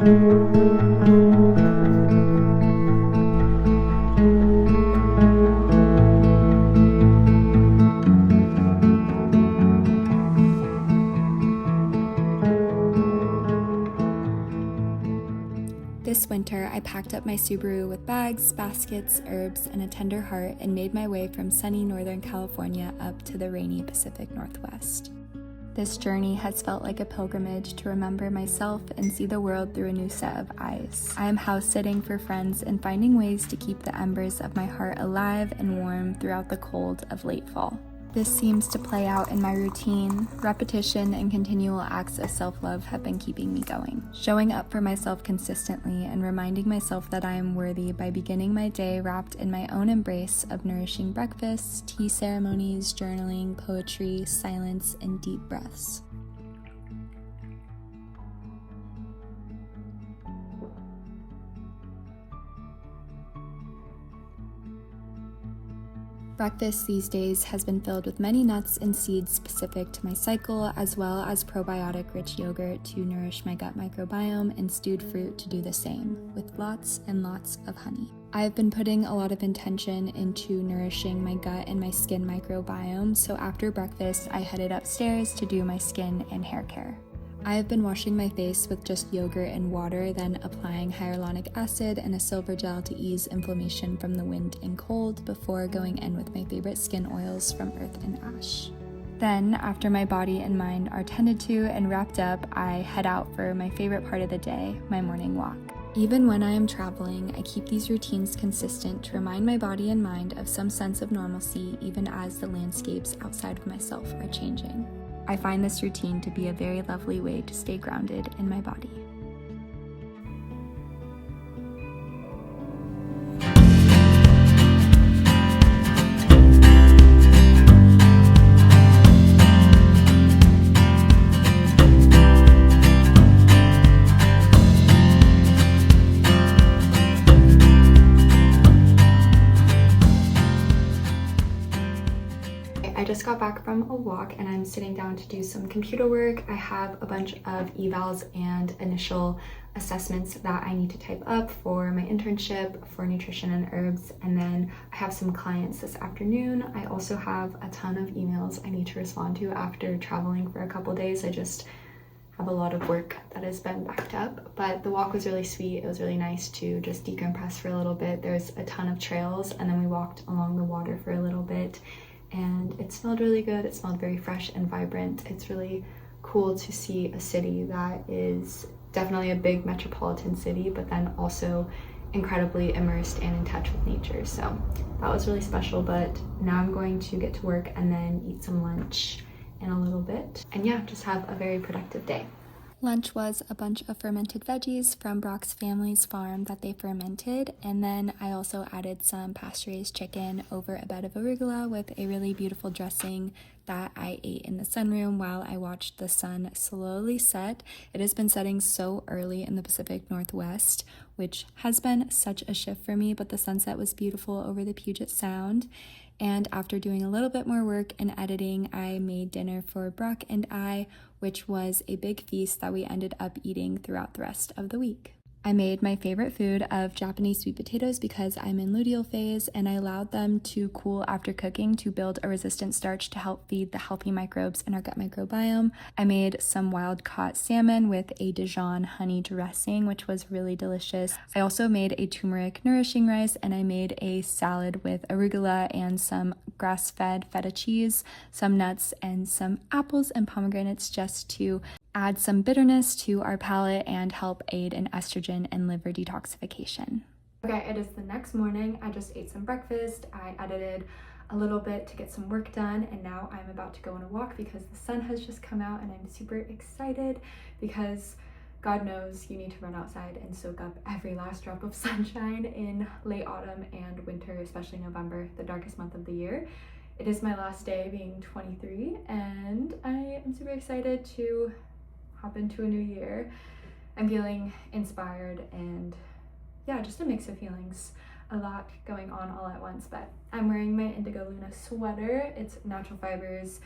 This winter, I packed up my Subaru with bags, baskets, herbs, and a tender heart and made my way from sunny Northern California up to the rainy Pacific Northwest. This journey has felt like a pilgrimage to remember myself and see the world through a new set of eyes. I am house sitting for friends and finding ways to keep the embers of my heart alive and warm throughout the cold of late fall. This seems to play out in my routine. Repetition and continual acts of self-love have been keeping me going. Showing up for myself consistently and reminding myself that I am worthy by beginning my day wrapped in my own embrace of nourishing breakfasts, tea ceremonies, journaling, poetry, silence, and deep breaths. Breakfast these days has been filled with many nuts and seeds specific to my cycle, as well as probiotic-rich yogurt to nourish my gut microbiome and stewed fruit to do the same, with lots and lots of honey. I have been putting a lot of intention into nourishing my gut and my skin microbiome, so after breakfast, I headed upstairs to do my skin and hair care. I have been washing my face with just yogurt and water, then applying hyaluronic acid and a silver gel to ease inflammation from the wind and cold before going in with my favorite skin oils from Earth and Ash. Then, after my body and mind are tended to and wrapped up, I head out for my favorite part of the day, my morning walk. Even when I am traveling, I keep these routines consistent to remind my body and mind of some sense of normalcy even as the landscapes outside of myself are changing. I find this routine to be a very lovely way to stay grounded in my body. I just got back from a walk and I'm sitting down to do some computer work. I have a bunch of evals and initial assessments that I need to type up for my internship for nutrition and herbs, and then I have some clients this afternoon. I also have a ton of emails I need to respond to after traveling for a couple days. I just have a lot of work that has been backed up, but the walk was really sweet. It was really nice to just decompress for a little bit. There's a ton of trails, and then we walked along the water for a little bit. And it smelled really good. It smelled very fresh and vibrant. It's really cool to see a city that is definitely a big metropolitan city, but then also incredibly immersed and in touch with nature. So that was really special, but now I'm going to get to work and then eat some lunch in a little bit. And yeah, just have a very productive day. Lunch was a bunch of fermented veggies from Brock's family's farm that they fermented, and then I also added some pasture-raised chicken over a bed of arugula with a really beautiful dressing that I ate in the sunroom while I watched the sun slowly set. It has been setting so early in the Pacific Northwest, which has been such a shift for me, but the sunset was beautiful over the Puget Sound. And after doing a little bit more work and editing, I made dinner for Brock and I, which was a big feast that we ended up eating throughout the rest of the week. I made my favorite food of Japanese sweet potatoes because I'm in luteal phase, and I allowed them to cool after cooking to build a resistant starch to help feed the healthy microbes in our gut microbiome. I made some wild-caught salmon with a Dijon honey dressing, which was really delicious. I also made a turmeric nourishing rice, and I made a salad with arugula and some grass-fed feta cheese, some nuts, and some apples and pomegranates just to add some bitterness to our palate and help aid in estrogen and liver detoxification. Okay, it is the next morning. I just ate some breakfast. I edited a little bit to get some work done, and now I'm about to go on a walk because the sun has just come out, and I'm super excited because God knows you need to run outside and soak up every last drop of sunshine in late autumn and winter, especially November, the darkest month of the year. It is my last day being 23, and I am super excited to hop into a new year. I'm feeling inspired and yeah, just a mix of feelings. A lot going on all at once, but I'm wearing my Indigo Luna sweater. It's natural fibers,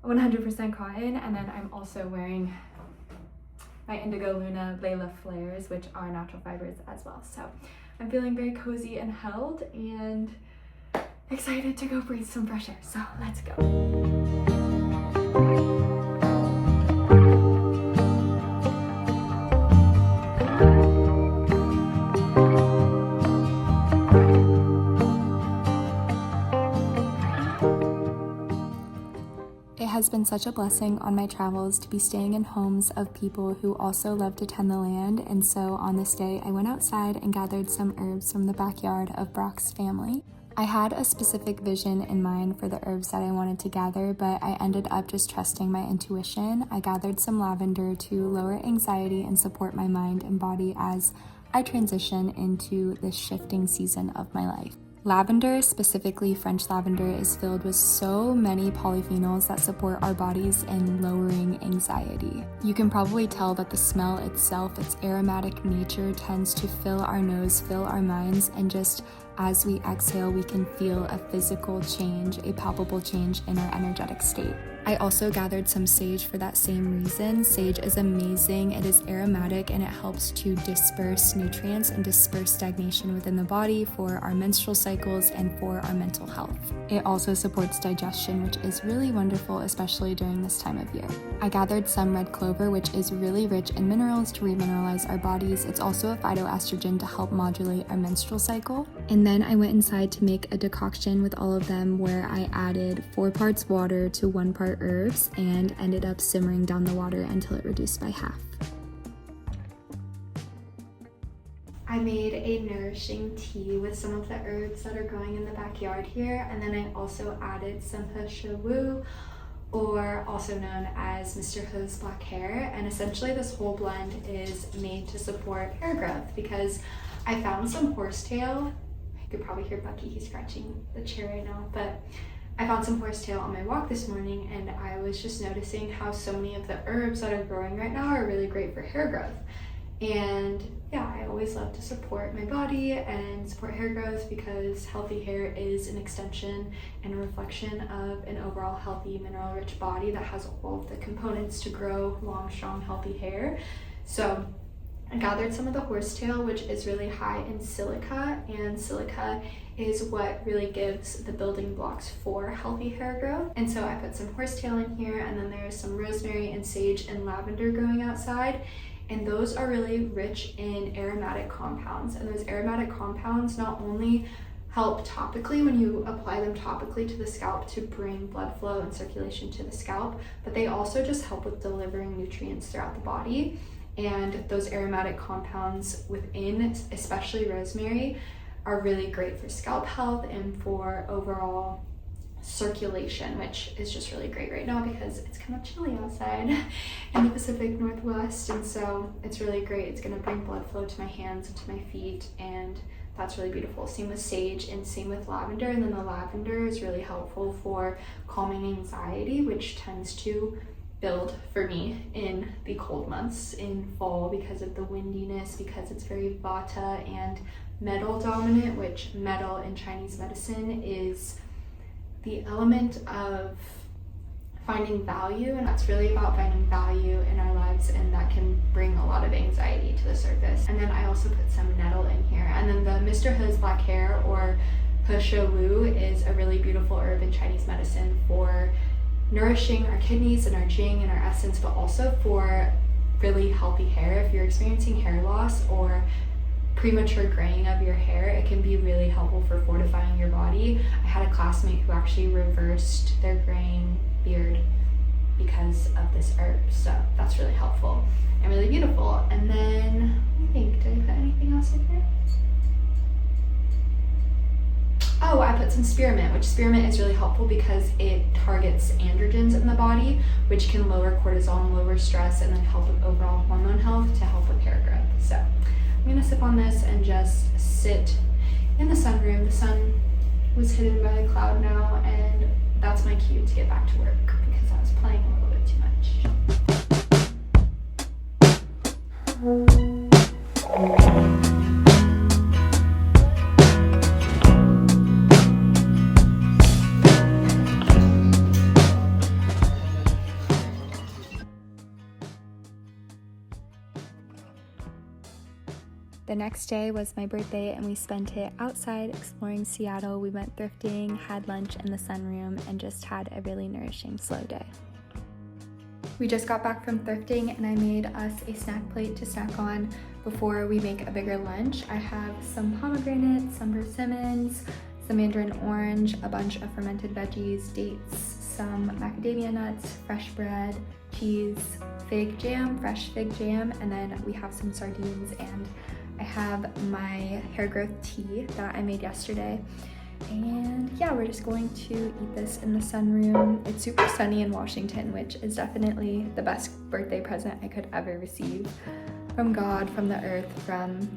100% cotton, and then I'm also wearing my Indigo Luna Layla flares, which are natural fibers as well. So I'm feeling very cozy and held and excited to go breathe some fresh air. So let's go. It has been such a blessing on my travels to be staying in homes of people who also love to tend the land, and so on this day I went outside and gathered some herbs from the backyard of Brock's family. I had a specific vision in mind for the herbs that I wanted to gather, but I ended up just trusting my intuition. I gathered some lavender to lower anxiety and support my mind and body as I transition into this shifting season of my life. Lavender, specifically French lavender, is filled with so many polyphenols that support our bodies in lowering anxiety. You can probably tell that the smell itself, its aromatic nature, tends to fill our nose, fill our minds, and just as we exhale, we can feel a physical change, a palpable change in our energetic state. I also gathered some sage for that same reason. Sage is amazing. It is aromatic and it helps to disperse nutrients and disperse stagnation within the body for our menstrual cycles and for our mental health. It also supports digestion, which is really wonderful, especially during this time of year. I gathered some red clover, which is really rich in minerals to remineralize our bodies. It's also a phytoestrogen to help modulate our menstrual cycle. And then I went inside to make a decoction with all of them where I added 4 parts water to 1 part herbs and ended up simmering down the water until it reduced by half. I made a nourishing tea with some of the herbs that are growing in the backyard here, and then I also added some He, or also known as Mr. He's black hair, and essentially this whole blend is made to support hair growth because I found some horsetail. You could probably hear Bucky, he's scratching the chair right now, but I found some horsetail on my walk this morning, and I was just noticing how so many of the herbs that are growing right now are really great for hair growth. And yeah, I always love to support my body and support hair growth because healthy hair is an extension and a reflection of an overall healthy, mineral-rich body that has all of the components to grow long, strong, healthy hair. So I gathered some of the horsetail, which is really high in silica, and silica is what really gives the building blocks for healthy hair growth. And so I put some horsetail in here, and then there's some rosemary and sage and lavender growing outside. And those are really rich in aromatic compounds. And those aromatic compounds not only help topically when you apply them topically to the scalp to bring blood flow and circulation to the scalp, but they also just help with delivering nutrients throughout the body. And those aromatic compounds within, especially rosemary, are really great for scalp health and for overall circulation, which is just really great right now because it's kind of chilly outside in the Pacific Northwest, and so it's really great. It's going to bring blood flow to my hands and to my feet, and that's really beautiful. Same with sage and same with lavender, and then the lavender is really helpful for calming anxiety, which tends to build for me in the cold months in fall because of the windiness, because it's very vata and metal dominant, which metal in Chinese medicine is the element of finding value, and that's really about finding value in our lives, and that can bring a lot of anxiety to the surface. And then I also put some nettle in here, and then the Mr. He's black hair, or He is a really beautiful herb in Chinese medicine for nourishing our kidneys and our jing and our essence, but also for really healthy hair. If you're experiencing hair loss or premature graying of your hair, it can be really helpful for fortifying your body. I had a classmate who actually reversed their graying beard because of this herb, so that's really helpful and really beautiful. And then, I think, did I put anything else in here? Oh, I put some spearmint, which spearmint is really helpful because it targets androgens in the body, which can lower cortisol, lower stress, and then help with overall hormone health to help with hair growth. So I'm gonna sip on this and just sit in the sunroom. The sun was hidden by a cloud now, and that's my cue to get back to work because I was playing a little bit too much. The next day was my birthday and we spent it outside exploring Seattle. We went thrifting, had lunch in the sunroom, and just had a really nourishing slow day. We just got back from thrifting and I made us a snack plate to snack on before we make a bigger lunch. I have some pomegranates, some persimmons, some mandarin orange, a bunch of fermented veggies, dates, some macadamia nuts, fresh bread, cheese, fig jam, fresh fig jam, and then we have some sardines, and I have my hair growth tea that I made yesterday. And yeah, we're just going to eat this in the sunroom. It's super sunny in Washington, which is definitely the best birthday present I could ever receive from God, from the earth, from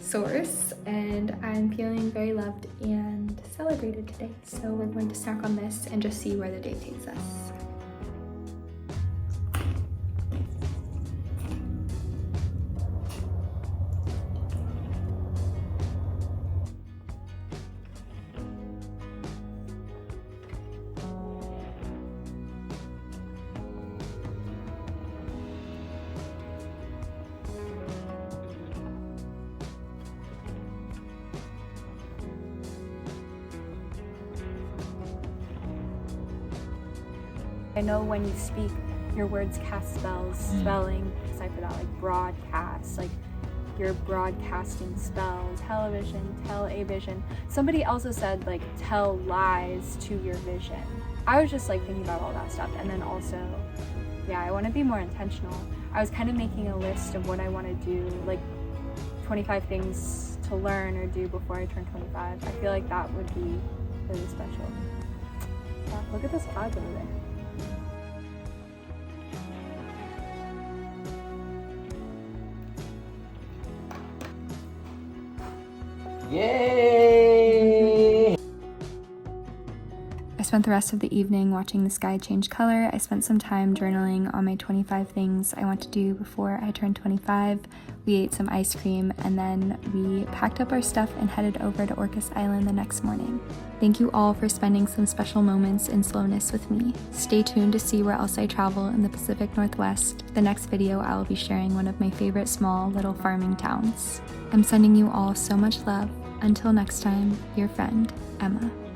Source, and I'm feeling very loved and celebrated today. So we're going to snack on this and just see where the day takes us. I know when you speak, your words cast spells, spelling, decipher that, like broadcast, like you're broadcasting spells, television, tell-a-vision. Somebody also said like tell lies to your vision. I was just like thinking about all that stuff, and then also, yeah, I want to be more intentional. I was kind of making a list of what I want to do, like 25 things to learn or do before I turn 25. I feel like that would be really special. Yeah, look at those clouds over there. Yay! I spent the rest of the evening watching the sky change color. I spent some time journaling on my 25 things I want to do before I turn 25. We ate some ice cream and then we packed up our stuff and headed over to Orcas Island the next morning. Thank you all for spending some special moments in slowness with me. Stay tuned to see where else I travel in the Pacific Northwest. The next video I will be sharing one of my favorite small little farming towns. I'm sending you all so much love. Until next time, your friend, Emma.